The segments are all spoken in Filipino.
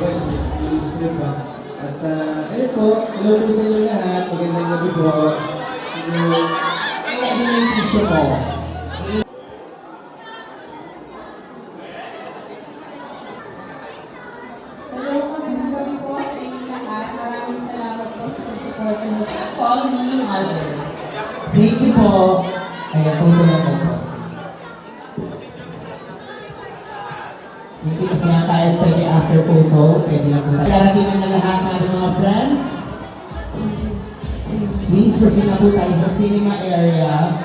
Boys, Muslim ba? At ayun po, hello po sa inyo lahat. Magandang gabi po. Ano yung tissue mo? Hello, magandang gabi po sa inyo lahat. Maraming salamat po sa pag-support niyo sa Call Me Mother. Thank you po. Kaya tutulungan ko po. Hindi kasi nga tayo pwede after photo, pwede na po. Darating na lahat ng ating mga friends. Please, proceed na po tayo sa cinema area.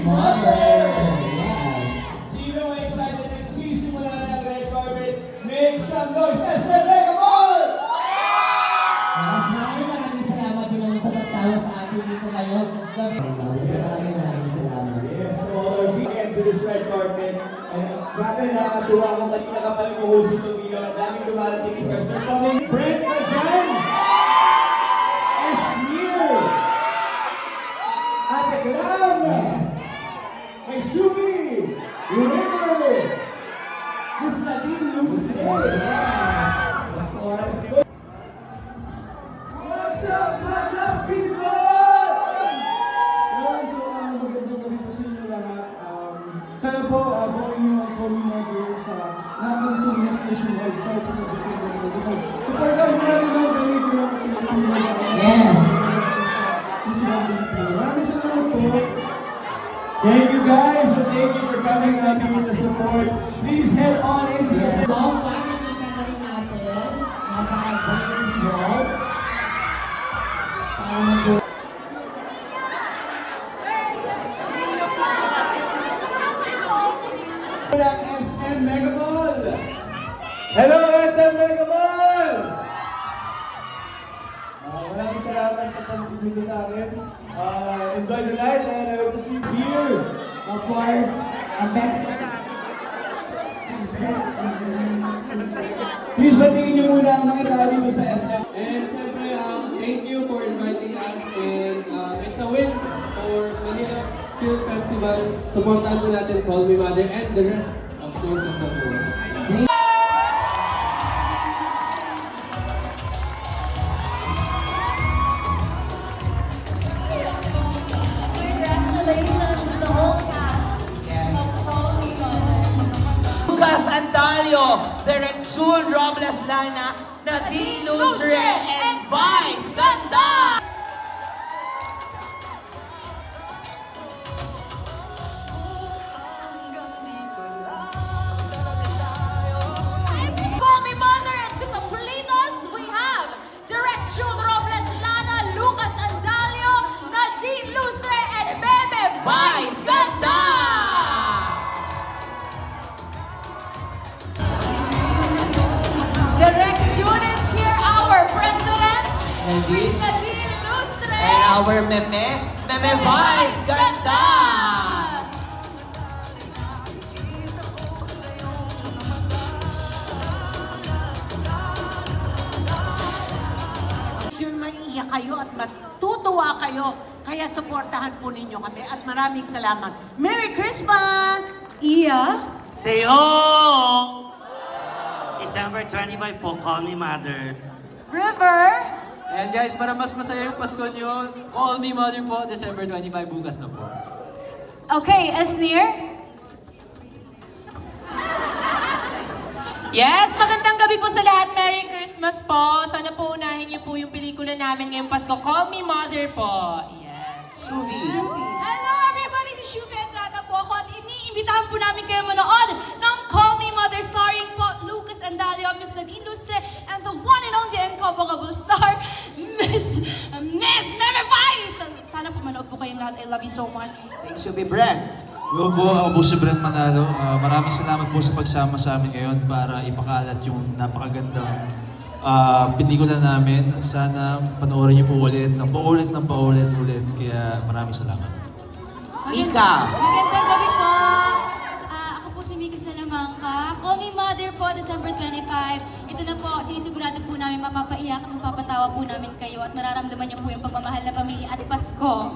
Mother! Yes! Sino excited and sisimula ng red carpet? Make some noise and say Megaball! Maraming salamat din naman sa pagsama sa atin dito ngayon. Maraming salamat. Yes, so all our weekend to this red carpet. And grabe nakakatuwa kung kanina ka pala yung itong video. Ang daming dumarating is they're coming. Brent Kajan! Esmir! Ate Gram! May Shubi! River! Miss Nadine Luce! Of course. What's up, Madam people? So, magandang gabi po sa inyo lahat. Sana po, buhay niyo ang Call Me Mother sa lahat ng seniors nationwide starting of December 25. Supportan mo natin ang pelikula ng Pilipinas. Yes! Maraming salamat po. Thank you guys, so thank you for coming out here to support. Please head on into the Long pakikita na rin natin nasa Brandon Hall. Para mag- ng SM Megaball! Hello, SM Megaball! Maraming salamat sa pag-ibig sa akin. Enjoy the night and I hope to see you here. Of course, ang best. Please batiin niyo muna ang mga tao dito sa SM. And syempre, thank you for inviting us and it's a win for Manila Film Festival. Supportan po natin Call Me Mother and the rest, of course, of the world. Congratulations to the whole cast of Call Me Mother. Lucas Andalio, Derek June Robles Lana, Nadine Lustre, and Vice Ganda! Call Me Mother, and to complete us, we have Direct June Robles Lana, Lucas Andalio, Nadine Lustre, and Bebe Vice Ganda! Direct June is here, our president, Nadine. Miss Nadine Lustre. And our Meme Vice Ganda! Sure maiiyak kayo at matutuwa kayo. Kaya suportahan po ninyo kami at maraming salamat. Merry Christmas! Iya. Seyo! December 25 po, Call Me Mother. River. And guys, para mas masaya yung Pasko nyo, Call Me Mother po, December 25, bukas na po. Okay, Esnir. Yes, magandang gabi po sa lahat. Merry Christmas po. Sana po unahin niyo po yung pelikula namin ngayong Pasko. Call Me Mother po. Yes. Hello everybody, si Shuvi Entrada po ako at iniimbitahan po namin kayo manood ng Call Me Mother starring po Lucas Andalio, Miss Nadine Lustre, and the one and only incomparable star, Miss Meme Vice. Sana po manood po kayong lahat. I love you so much. Thanks you, be Brent. Hello po, ako po si Brent Manalo. Maraming salamat po sa pagsama sa amin ngayon para ipakalat yung napakagandang pelikula namin. Sana panoorin niyo po ulit, ng paulit ulit. Kaya maraming salamat. Mika. Magandang gabi po. Ako po si Mika Salamangka. Call Me Mother po, December 25. Ito na po, sinisigurado po namin mapapaiyak at mapapatawa po namin kayo at mararamdaman niyo po yung pagmamahal na pamilya at Pasko.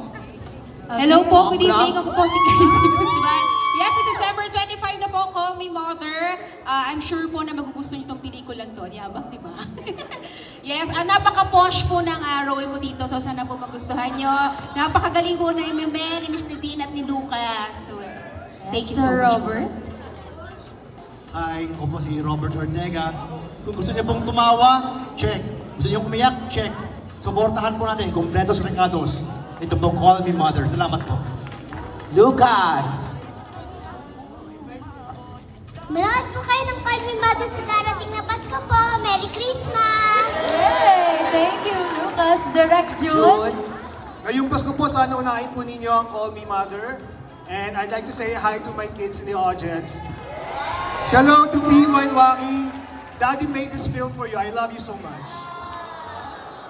Hello po, good evening. Ako po si Christy Guzman. Yes, it's December 25 na po, Call Me Mother. I'm sure po na magugustuhan niyo itong pelikulang to. Yabang, di ba? Yes, napaka-posh po ng role ko dito. So sana po magustuhan nyo. Napakagaling po na ni Mel, ni Miss Nadine at ni Lucas. So, thank you so Sir much. Robert. Hi, ako po si Robert Ortega. Kung gusto niyo pong tumawa, check. Gusto niyo umiyak, check. Suportahan po natin, Completos Recados. Ito po, Call Me Mother. Salamat po. Lucas! Manood po kayo ng Call Me Mother sa darating na Pasko po. Merry Christmas! Yay! Thank you, Lucas. Direct June. Ngayong Pasko po, sana unahin po ninyo ang Call Me Mother. And I'd like to say hi to my kids in the audience. Hello to Pino and Waki. Daddy made this film for you. I love you so much.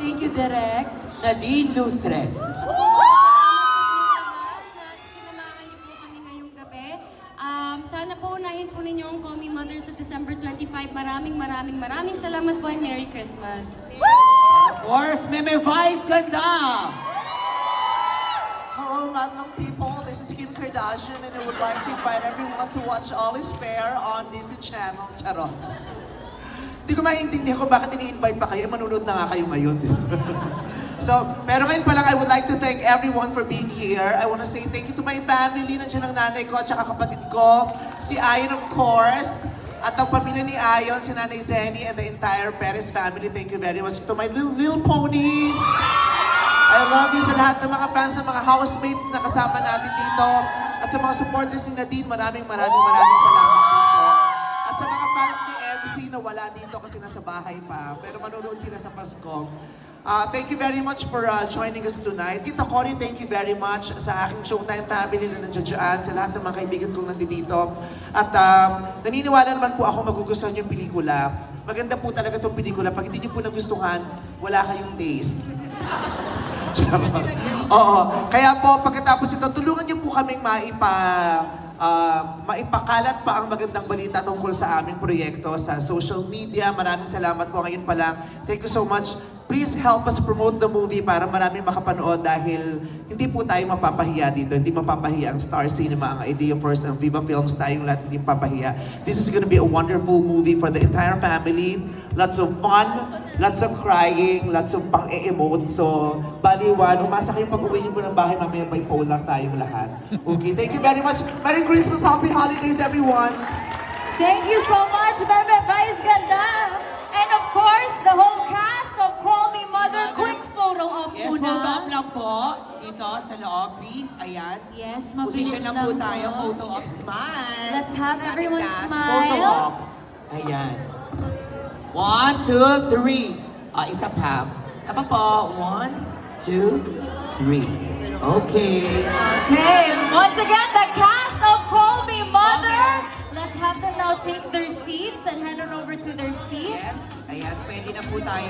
Thank you, Direct. Nadine Lustre. Sinamahan niyo po kami ngayong gabi. Sana po unahin po ninyo ang Call Me Mother sa December 25. Maraming salamat po and Merry Christmas. Of course, Meme Vice ganda! Hello, Madlang people. This is Kim Kardashian, and I would like to invite everyone to watch All Is Fair on Disney Channel. Charot. Hindi ko maintindihan kung bakit ini-invite pa kayo. Manunod na nga kayo ngayon. So, pero ngayon pa lang, I would like to thank everyone for being here. I want to say thank you to my family. Nandiyan ang nanay ko at saka kapatid ko. Si Ayon, of course. At ang pamilya ni Ayon, si Nanay Zenny and the entire Perez family. Thank you very much. To my little ponies. I love you sa lahat ng mga fans, sa mga housemates na kasama natin dito. At sa mga supporters ni Nadine, maraming salamat din po. At sa mga fans ni MC na wala dito kasi nasa bahay pa, pero manonood sila sa Pasko. Thank you very much for joining us tonight. Tita Cory, thank you very much sa aking Showtime family na nandiyan dyan, sa lahat ng mga kaibigan kong nandito. At naniniwala naman po ako magugustuhan yung pelikula. Maganda po talaga itong pelikula. Pag hindi niyo po nagustuhan, wala kayong taste. Oo. Kaya po, pagkatapos ito, tulungan niyo po kaming maipakalat pa ang magandang balita tungkol sa aming proyekto sa social media. Maraming salamat po ngayon pa lang. Thank you so much. Please help us promote the movie para maraming makapanood dahil hindi po tayo mapapahiya dito. Hindi mapapahiya ang Star Cinema, ang Idea First, ang Viva Films, tayong lahat hindi mapapahiya. This is gonna be a wonderful movie for the entire family. Lots of fun, lots of crying, lots of pang-e-emote. So, baliwan, umasa kayong pag-uwi niyo po ng bahay, mamaya may polar tayong lahat. Okay, thank you very much. Merry Christmas, Happy Holidays, everyone! Thank you so much, Meme Vice ganda. And of course, the whole cast of Call Me Mother. Quick photo op Yes, muna. photo op lang po. Dito sa loob, please. Ayan. Yes, mabilis Position lang po lang tayo. po. Photo op, smile. Let's have Sa ating everyone cast. smile. Photo op. Ayan. 1, 2, 3. Isa pa. Isa pa po. 1, 2, 3. Okay. Okay, once again, the cast of Call Me Mother. Let's have them now take their seats and hand it over to their seats. Yes. Ayan, pwede na po tayo.